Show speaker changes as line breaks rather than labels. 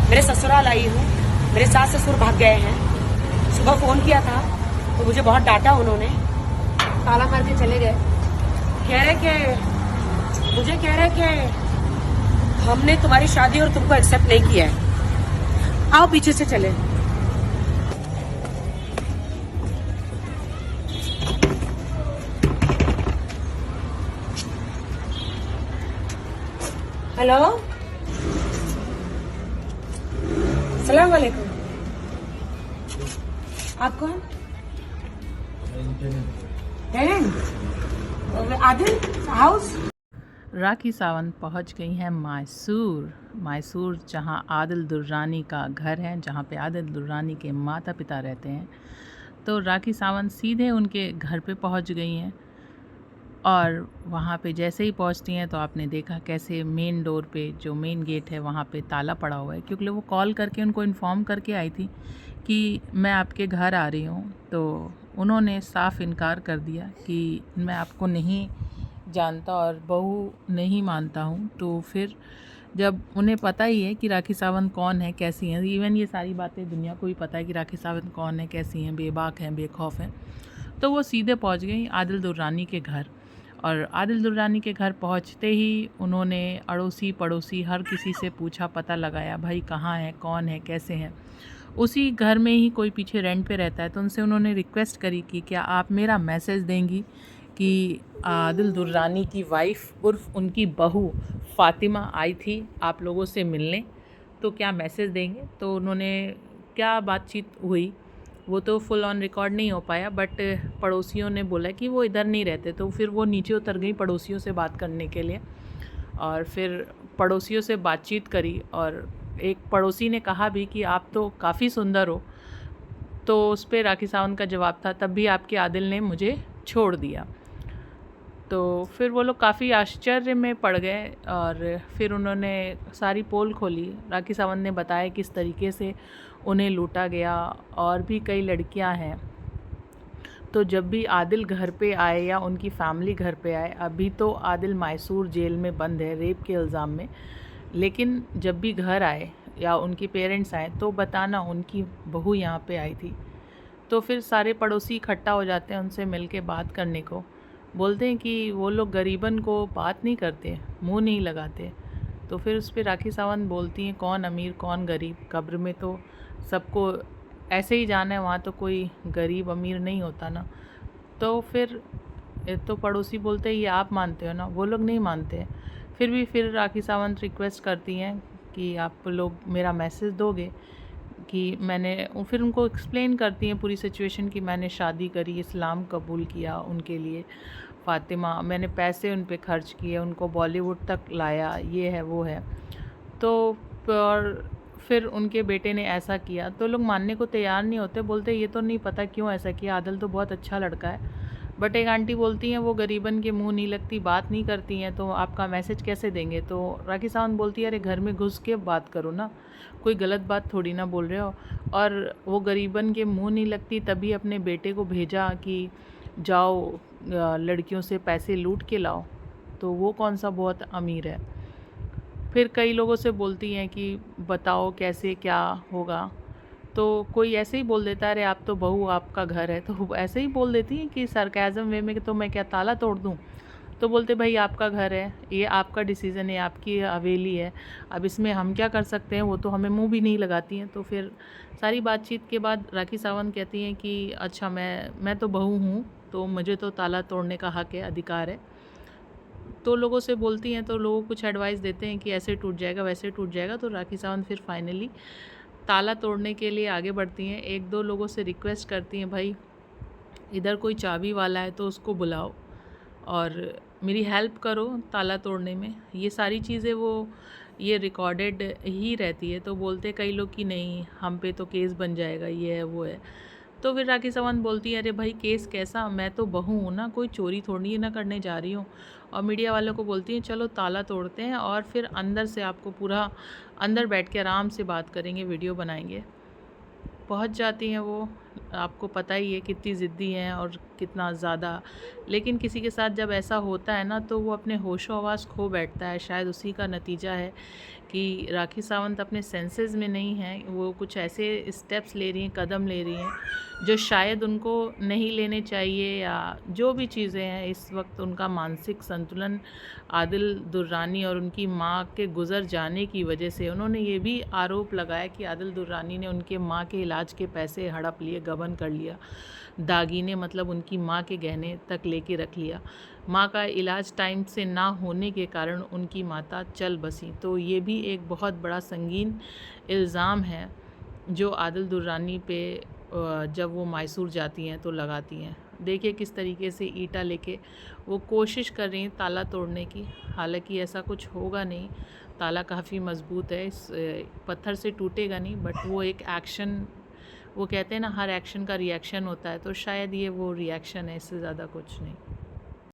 मेरे ससुराल आई हूँ। मेरे सास ससुर भाग गए हैं। सुबह फ़ोन किया था तो मुझे बहुत डांटा उन्होंने, ताला मार के चले गए। कह रहे कि हमने तुम्हारी शादी और तुमको एक्सेप्ट नहीं किया है। आओ पीछे से चले। हेलो, सलाम वालेकुम। आप कौन? टेनेंट? आदिल हाउस?
राखी सावंत पहुंच गई हैं मैसूर, जहां आदिल दुर्रानी का घर है, जहां पे आदिल दुर्रानी के माता पिता रहते हैं। तो राखी सावंत सीधे उनके घर पे पहुंच गई हैं और वहां पे जैसे ही पहुंचती हैं तो आपने देखा कैसे मेन डोर पे, जो मेन गेट है, वहां पे ताला पड़ा हुआ है, क्योंकि वो कॉल करके उनको इन्फॉर्म करके आई थी कि मैं आपके घर आ रही हूँ। तो उन्होंने साफ इनकार कर दिया कि मैं आपको नहीं जानता और बहू नहीं मानता हूँ। तो फिर जब उन्हें पता ही है कि राखी सावंत कौन है, कैसी हैं, इवन ये सारी बातें दुनिया को भी पता है कि राखी सावंत कौन है, कैसी हैं, बेबाक हैं, बेखौफ हैं, तो वो सीधे पहुँच गई आदिल दुर्रानी के घर। और आदिल दुर्रानी के घर पहुँचते ही उन्होंने अड़ोसी पड़ोसी हर किसी से पूछा, पता लगाया, भाई कहाँ है, कौन है, कैसे हैं। उसी घर में ही कोई पीछे रेंट पे रहता है, तो उनसे उन्होंने रिक्वेस्ट करी कि क्या आप मेरा मैसेज देंगी कि आदिल दुर्रानी की वाइफ उर्फ उनकी बहू फ़ातिमा आई थी आप लोगों से मिलने, तो क्या मैसेज देंगे। तो उन्होंने क्या बातचीत हुई वो तो फुल ऑन रिकॉर्ड नहीं हो पाया, बट पड़ोसियों ने बोला कि वो इधर नहीं रहते, तो फिर वो नीचे उतर गई पड़ोसियों से बात करने के लिए। और फिर पड़ोसियों से बातचीत करी और एक पड़ोसी ने कहा भी कि आप तो काफ़ी सुंदर हो। तो उस पर राखी सावंत का जवाब था, तब भी आपके आदिल ने मुझे छोड़ दिया। तो फिर वो लोग काफ़ी आश्चर्य में पड़ गए और फिर उन्होंने सारी पोल खोली। राखी सावंत ने बताया किस तरीके से उन्हें लूटा गया, और भी कई लड़कियां हैं। तो जब भी आदिल घर पे आए या उनकी फैमिली घर पे आए, अभी तो आदिल मैसूर जेल में बंद है रेप के इल्ज़ाम में, लेकिन जब भी घर आए या उनके पेरेंट्स आए तो बताना उनकी बहू यहाँ पे आई थी। तो फिर सारे पड़ोसी इकट्ठा हो जाते हैं उनसे मिल के बात करने को। बोलते हैं कि वो लोग गरीबन को बात नहीं करते, मुंह नहीं लगाते। तो फिर उस पर राखी सावंत बोलती हैं, कौन अमीर कौन गरीब, कब्र में तो सबको ऐसे ही जाना है, वहाँ तो कोई गरीब अमीर नहीं होता ना। तो फिर तो पड़ोसी बोलते हैं ये आप मानते हो ना, वो लोग नहीं मानते। फिर राखी सावंत रिक्वेस्ट करती हैं कि आप लोग मेरा मैसेज दोगे कि मैंने, फिर उनको एक्सप्लेन करती हैं पूरी सिचुएशन कि मैंने शादी करी, इस्लाम कबूल किया उनके लिए, फ़ातिमा, मैंने पैसे उन पे खर्च किए, उनको बॉलीवुड तक लाया, ये है वो है। तो और फिर उनके बेटे ने ऐसा किया, तो लोग मानने को तैयार नहीं होते, बोलते ये तो नहीं पता क्यों ऐसा किया, आदिल तो बहुत अच्छा लड़का है। बट एक आंटी बोलती हैं वो गरीबन के मुंह नहीं लगती, बात नहीं करती हैं, तो आपका मैसेज कैसे देंगे। तो राखी सावंत बोलती है, अरे घर में घुस के बात करो ना, कोई गलत बात थोड़ी ना बोल रहे हो। और वो गरीबन के मुंह नहीं लगती तभी अपने बेटे को भेजा कि जाओ लड़कियों से पैसे लूट के लाओ, तो वो कौन सा बहुत अमीर है। फिर कई लोगों से बोलती हैं कि बताओ कैसे क्या होगा, तो कोई ऐसे ही बोल देता है, अरे आप तो बहू, आपका घर है, तो ऐसे ही बोल देती हैं कि सरकाज़म वे में कि तो मैं क्या ताला तोड़ दूँ। तो बोलते भाई आपका घर है, ये आपका डिसीज़न है, आपकी हवेली है, अब इसमें हम क्या कर सकते हैं, वो तो हमें मुंह भी नहीं लगाती हैं। तो फिर सारी बातचीत के बाद राखी सावंत कहती हैं कि अच्छा मैं तो बहू हूँ, तो मुझे तो ताला तोड़ने का हक है, अधिकार है। तो लोगों से बोलती हैं तो लोग कुछ एडवाइस देते हैं कि ऐसे टूट जाएगा वैसे टूट जाएगा। तो राखी सावंत फिर फाइनली ताला तोड़ने के लिए आगे बढ़ती हैं। एक दो लोगों से रिक्वेस्ट करती हैं, भाई इधर कोई चाबी वाला है तो उसको बुलाओ और मेरी हेल्प करो ताला तोड़ने में। ये सारी चीज़ें वो ये रिकॉर्डेड ही रहती है। तो बोलते कई लोग कि नहीं, हम पे तो केस बन जाएगा, ये है वो है। तो फिर राखी सावंत बोलती है, अरे भाई केस कैसा, मैं तो बहू हूँ ना, कोई चोरी थोड़ी ना करने जा रही हूँ। और मीडिया वालों को बोलती हैं चलो ताला तोड़ते हैं और फिर अंदर से आपको पूरा अंदर बैठ के आराम से बात करेंगे, वीडियो बनाएंगे। पहुँच जाती हैं वो आपको पता ही है कितनी ज़िद्दी हैं और कितना ज़्यादा, लेकिन किसी के साथ जब ऐसा होता है ना तो वो अपने होशो-हवास खो बैठता है। शायद उसी का नतीजा है कि राखी सावंत अपने सेंसेस में नहीं हैं। वो कुछ ऐसे स्टेप्स ले रही हैं, कदम ले रही हैं जो शायद उनको नहीं लेने चाहिए, या जो भी चीज़ें हैं इस वक्त उनका मानसिक संतुलन आदिल दुर्रानी और उनकी माँ के गुज़र जाने की वजह से। उन्होंने ये भी आरोप लगाया कि आदिल दुर्रानी ने उनके माँ के इलाज के पैसे हड़प लिए, गबन कर लिया। दागीने मतलब उनकी माँ के गहने तक लेके रख लिया। माँ का इलाज टाइम से ना होने के कारण उनकी माता चल बसी। तो ये भी एक बहुत बड़ा संगीन इल्ज़ाम है जो आदिल दुर्रानी पे जब वो मैसूर जाती हैं तो लगाती हैं। देखिए किस तरीके से ईंटा लेके वो कोशिश कर रही हैं ताला तोड़ने की, हालांकि ऐसा कुछ होगा नहीं। ताला काफ़ी मज़बूत है, इस पत्थर से टूटेगा नहीं, बट वो एक एक्शन, वो कहते हैं ना हर एक्शन का रिएक्शन होता है, तो शायद ये वो रिएक्शन है, इससे ज़्यादा कुछ नहीं।